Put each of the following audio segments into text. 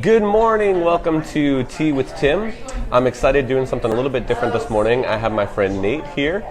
Good morning. Welcome to Tea with Tim. I'm excited doing something a little bit different this morning. I have my friend Nate here.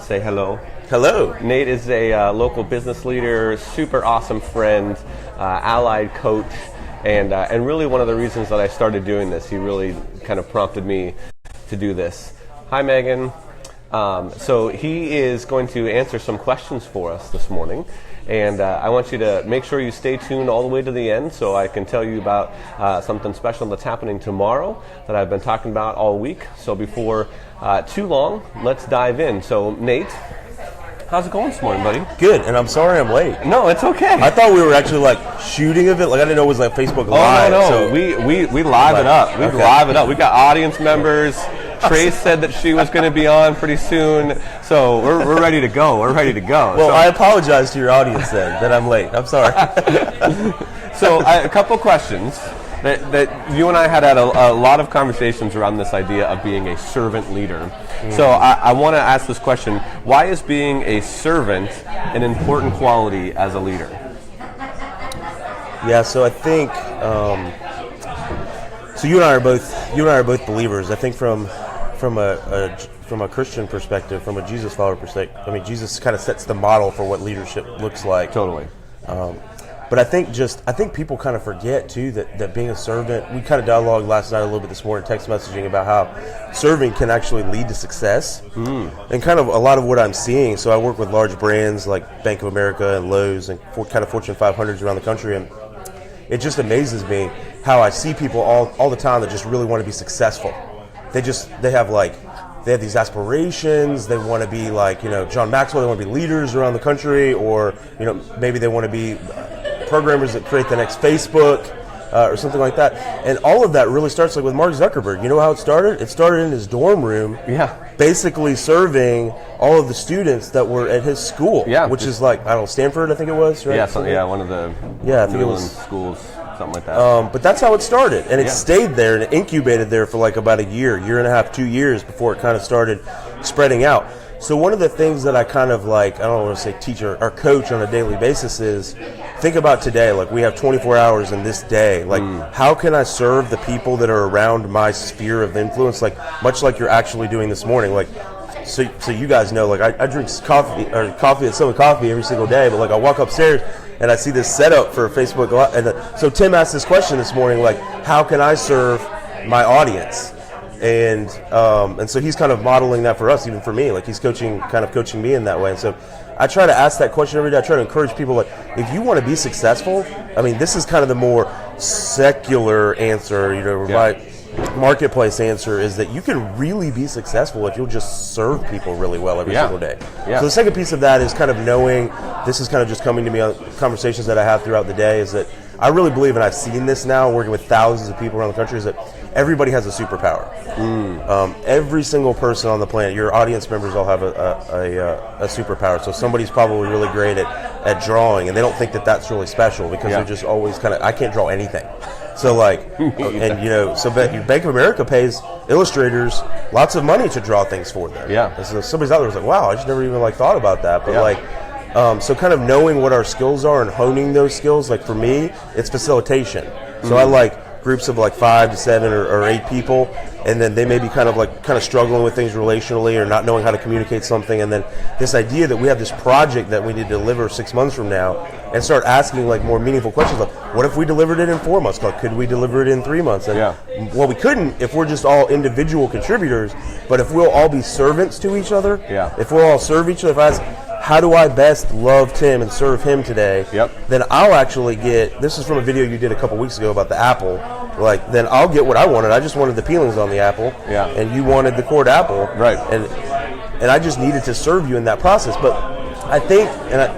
Say hello. Hello. Nate is a local business leader, super awesome friend, allied coach, and really one of the reasons that I started doing this. He really kind of prompted me to do this. Hi, Megan. So he is going to answer some questions for us this morning. And I want you to make sure you stay tuned all the way to the end so I can tell you about something special that's happening tomorrow that I've been talking about all week. So before too long, let's dive in. So Nate, how's it going this morning, buddy? Good, and I'm sorry I'm late. No, it's okay. I thought we were actually like shooting of it. Like I didn't know it was like Facebook Live. Oh, no. So We live it up. We live it up. We got audience members. Trace said that she was going to be on pretty soon, so we're ready to go. We're ready to go. Well, I apologize to your audience then that I'm late. I'm sorry. So a couple questions that you and I had a lot of conversations around this idea of being a servant leader. So I want to ask this question: why is being a servant an important quality as a leader? Yeah, so I think so. You and I are both believers. I think from a Christian perspective, from a Jesus follower perspective, I mean, Jesus kind of sets the model for what leadership looks like. Totally. But I think people kind of forget too that being a servant. We kind of dialogued last night a little bit this morning, text messaging about how serving can actually lead to success. And kind of a lot of what I'm seeing. So I work with large brands like Bank of America and Lowe's and kind of Fortune 500s around the country, and it just amazes me how I see people all the time that just really want to be successful. They have these aspirations. They want to be like, John Maxwell. They want to be leaders around the country, or, maybe they want to be programmers that create the next Facebook or something like that. And all of that really starts like with Mark Zuckerberg. You know how it started? It started in his dorm room. Yeah. Basically serving all of the students that were at his school. Yeah. Which is like, I don't know, Stanford, I think it was, right? Yeah, one of the I think it was schools. Something like that. But that's how it started, and it stayed there and it incubated there for like about a year and a half, 2 years before it kind of started spreading out. So one of the things that I kind of like, I don't want to say teach or coach on a daily basis is think about today. Like we have 24 hours in this day. Like how can I serve the people that are around my sphere of influence? Like much like you're actually doing this morning. Like so you guys know. Like I drink coffee at Summit Coffee every single day. But like I walk upstairs and I see this setup for Facebook Live. And so Tim asked this question this morning, like, how can I serve my audience? And so he's kind of modeling that for us, even for me. Like he's coaching me in that way. And so I try to ask that question every day. I try to encourage people, like, if you want to be successful, I mean, this is kind of the more secular answer, my marketplace answer is that you can really be successful if you'll just serve people really well every single day. So the second piece of that is kind of knowing, this is kind of just coming to me on conversations that I have throughout the day, is that I really believe, and I've seen this now working with thousands of people around the country, is that everybody has a superpower. Every single person on the planet, your audience members all have a superpower. So somebody's probably really great at drawing, and they don't think that that's really special because they're just always kind of, I can't draw anything. So so Bank of America pays illustrators lots of money to draw things for them. And so somebody's out there was like, wow, I just never even thought about that. But so kind of knowing what our skills are and honing those skills. Like for me, it's facilitation. So I like groups of like 5 to 7 or 8 people, and then they may be kind of struggling with things relationally or not knowing how to communicate something, and then this idea that we have this project that we need to deliver 6 months from now, and start asking like more meaningful questions like, what if we delivered it in 4 months? Like, could we deliver it in 3 months? And well, we couldn't if we're just all individual contributors, but if we'll all be servants to each other, if we'll all serve each other, if I ask, how do I best love Tim and serve him today? Then I'll actually get, this is from a video you did a couple weeks ago about the apple, like then I'll get what I wanted. I just wanted the peelings on the apple, and you wanted the cored apple, and I just needed to serve you in that process. But I think,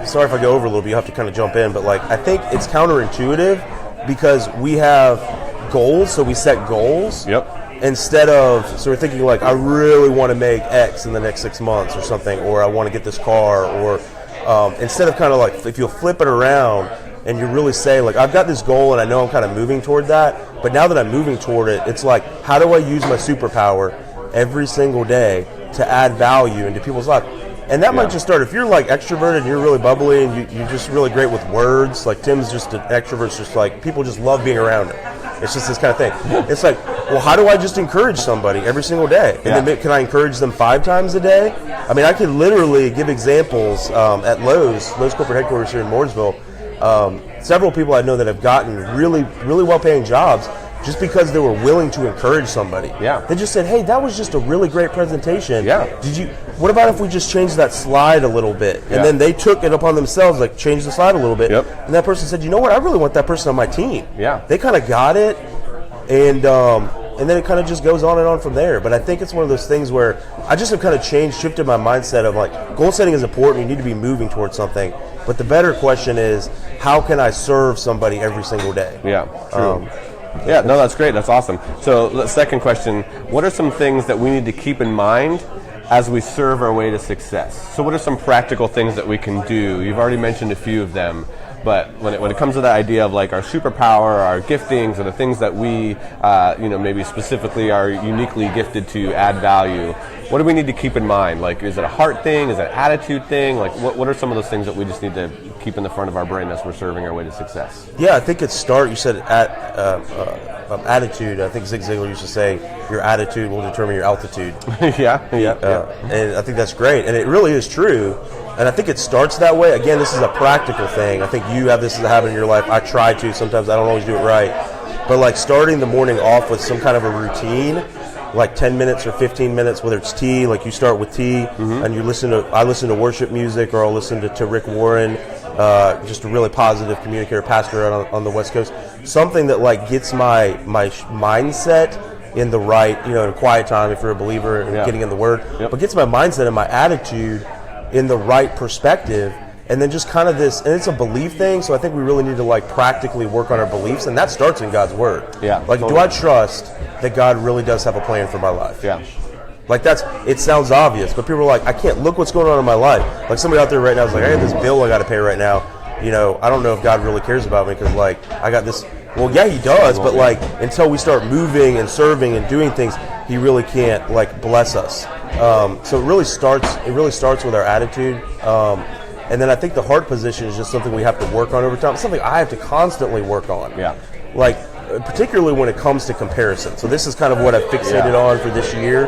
sorry if I go over a little bit, you have to kind of jump in, but like I think it's counterintuitive because we have goals, so we set goals. Instead of, so we're thinking like, I really want to make X in the next 6 months or something, or I want to get this car, or instead of kind of like, if you'll flip it around and you really say like, I've got this goal and I know I'm kind of moving toward that, but now that I'm moving toward it, it's like, how do I use my superpower every single day to add value into people's lives? And that might just start, if you're like extroverted and you're really bubbly and you're just really great with words, like Tim's just an extrovert, just like people just love being around him. It's just this kind of thing. It's like, well, how do I just encourage somebody every single day? And then can I encourage them 5 times a day? I mean, I could literally give examples at Lowe's corporate headquarters here in Mooresville. Several people I know that have gotten really, really well-paying jobs just because they were willing to encourage somebody. Yeah. They just said, hey, that was just a really great presentation. Yeah. What about if we just changed that slide a little bit? And then they took it upon themselves, like change the slide a little bit. Yep. And that person said, you know what, I really want that person on my team. Yeah. They kind of got it, and then it kind of just goes on and on from there. But I think it's one of those things where I just have kind of shifted my mindset of like, goal setting is important, you need to be moving towards something. But the better question is, how can I serve somebody every single day? Yeah, true. Yeah, no, that's great. That's awesome. So the second question, what are some things that we need to keep in mind as we serve our way to success? So what are some practical things that we can do? You've already mentioned a few of them, but when it comes to the idea of like our superpower, our giftings, or the things that we, maybe specifically are uniquely gifted to add value, what do we need to keep in mind? Like, is it a heart thing? Is it an attitude thing? Like, what are some of those things that we just need to keep in the front of our brain as we're serving our way to success? Yeah, I think you said attitude. I think Zig Ziglar used to say, your attitude will determine your altitude. Yeah. And I think that's great. And it really is true. And I think it starts that way. Again, this is a practical thing. I think you have this as a habit in your life. I try to. Sometimes I don't always do it right. But like starting the morning off with some kind of a routine, like 10 minutes or 15 minutes, whether it's tea, like you start with tea, and I listen to worship music, or I'll listen to Rick Warren, just a really positive communicator, pastor on the West Coast. Something that like gets my mindset in the right, in quiet time if you're a believer and getting in the Word, but gets my mindset and my attitude in the right perspective. And then just kind of this, and it's a belief thing, so I think we really need to like practically work on our beliefs, and that starts in God's Word. Yeah. Like, totally. Do I trust that God really does have a plan for my life? Yeah. Like it sounds obvious, but people are like, I can't look what's going on in my life. Like somebody out there right now is like, I have this bill I got to pay right now. I don't know if God really cares about me because like I got this. Well, yeah, He does, but like until we start moving and serving and doing things, He really can't like bless us. So it really starts with our attitude. And then I think the heart position is just something we have to work on over time. It's something I have to constantly work on. Yeah. Like, particularly when it comes to comparison. So this is kind of what I've fixated on for this year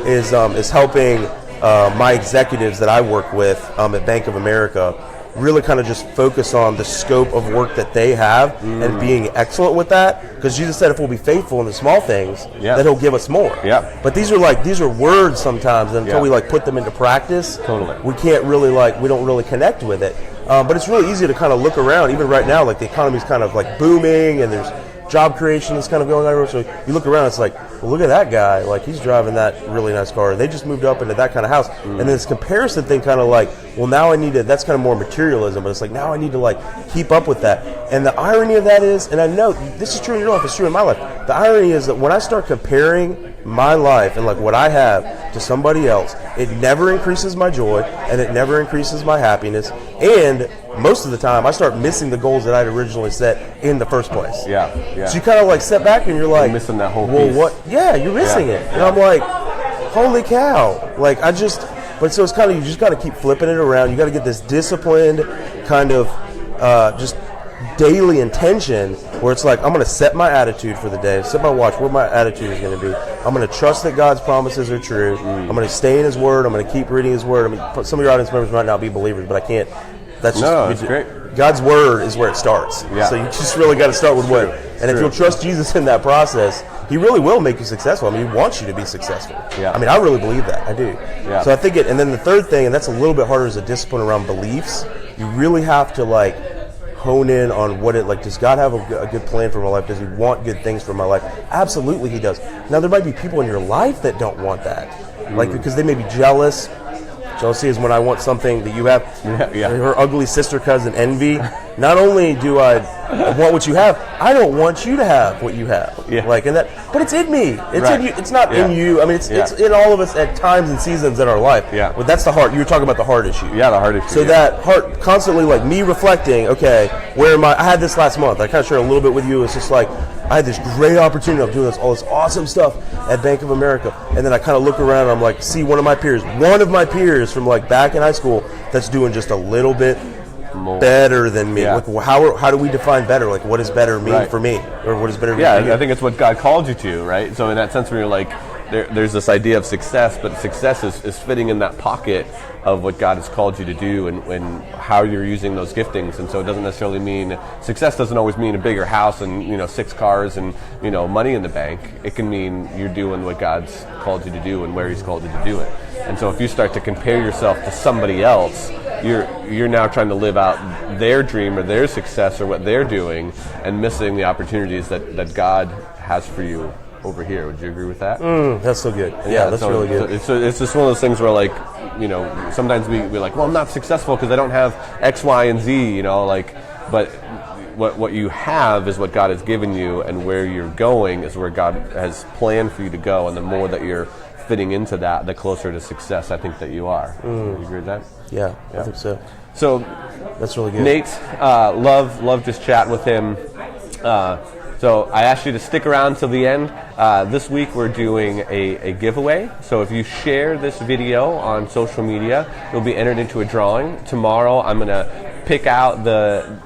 is helping my executives that I work with at Bank of America really kind of just focus on the scope of work that they have and being excellent with that. Because Jesus said if we'll be faithful in the small things, then He'll give us more. Yeah. But these are words sometimes, and until we like put them into practice, we can't really we don't really connect with it. But it's really easy to kind of look around, even right now, like the economy's kind of like booming and there's job creation that's kind of going on everywhere. So you look around, it's like, well, look at that guy. Like, he's driving that really nice car. They just moved up into that kind of house. And then this comparison thing kind of like, well, now I need to, that's kind of more materialism, but it's like, now I need to like keep up with that. And the irony of that is, and I know this is true in your life, it's true in my life. The irony is that when I start comparing my life and like what I have to somebody else, it never increases my joy and it never increases my happiness. And most of the time, I start missing the goals that I'd originally set in the first place. Yeah. So you kind of like step back and you're like, you're missing that whole piece. Well, what? Yeah, you're missing it. And I'm like, holy cow! Like but so it's kind of, you just got to keep flipping it around. You got to get this disciplined kind of just daily intention where it's like, I'm going to set my attitude for the day, set my watch where my attitude is going to be. I'm going to trust that God's promises are true. I'm going to stay in His Word. I'm going to keep reading His Word. I mean, some of your audience members might not be believers, but I can't. That's great. God's Word is where it starts. Yeah. So you just really got to start with Word. And if you'll trust Jesus in that process, He really will make you successful. I mean, He wants you to be successful. Yeah. I mean, I really believe that. I do. Yeah. So I think and then the third thing, and that's a little bit harder, is a discipline around beliefs. You really have to like hone in on what it like. Does God have a good plan for my life? Does He want good things for my life? Absolutely, He does. Now there might be people in your life that don't want that, like because they may be jealous. Jealousy is when I want something that you have. Yeah. Her ugly sister cousin envy. not only do I want what you have, I don't want you to have what you have. Yeah. Like, and that, but it's in me. It's Right. in you. It's not Yeah. in you. I mean, it's in all of us at times and seasons in our life. Yeah. But that's the heart. You were talking about the heart issue. Yeah, the heart issue. So that heart constantly, like me reflecting, okay, where am I? I had this last month. I kind of shared a little bit with you. It's just like, I had this great opportunity of doing all this awesome stuff at Bank of America. And then I kind of look around and I'm like, see one of my peers from like back in high school that's doing just a little bit more better than me. Yeah. Like, how do we define better? Like, what does better mean for me? Or what does better mean for you? I think it's what God called you to, right? So in that sense, when you're like, there's this idea of success, but success is fitting in that pocket of what God has called you to do and how you're using those giftings. And so it doesn't necessarily mean, success doesn't always mean a bigger house and 6 cars and money in the bank. It can mean you're doing what God's called you to do and where He's called you to do it. And so if you start to compare yourself to somebody else, you're now trying to live out their dream or their success or what they're doing and missing the opportunities that God has for you over here. Would you agree with that? That's so good. Yeah, that's really good. So it's just one of those things where, like, sometimes we're like, well, I'm not successful because I don't have X, Y, and Z, but what you have is what God has given you, and where you're going is where God has planned for you to go, and the more that you're fitting into that, the closer to success I think that you are. Do you agree with that? Yeah, I think so. So that's really good. Nate, love just chatting with him. So I asked you to stick around till the end. This week we're doing a giveaway. So if you share this video on social media, you'll be entered into a drawing. Tomorrow I'm going to pick out the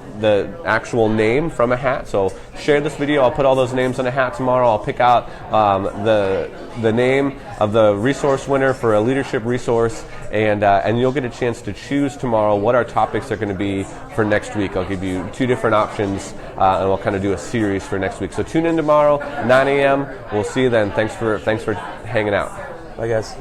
actual name from a hat. So share this video. I'll put all those names in a hat tomorrow. I'll pick out the name of the resource winner for a leadership resource, and you'll get a chance to choose tomorrow what our topics are going to be for next week. I'll give you 2 different options, and we'll kind of do a series for next week. So tune in tomorrow, 9 a.m. We'll see you then. Thanks for hanging out. Bye, guys.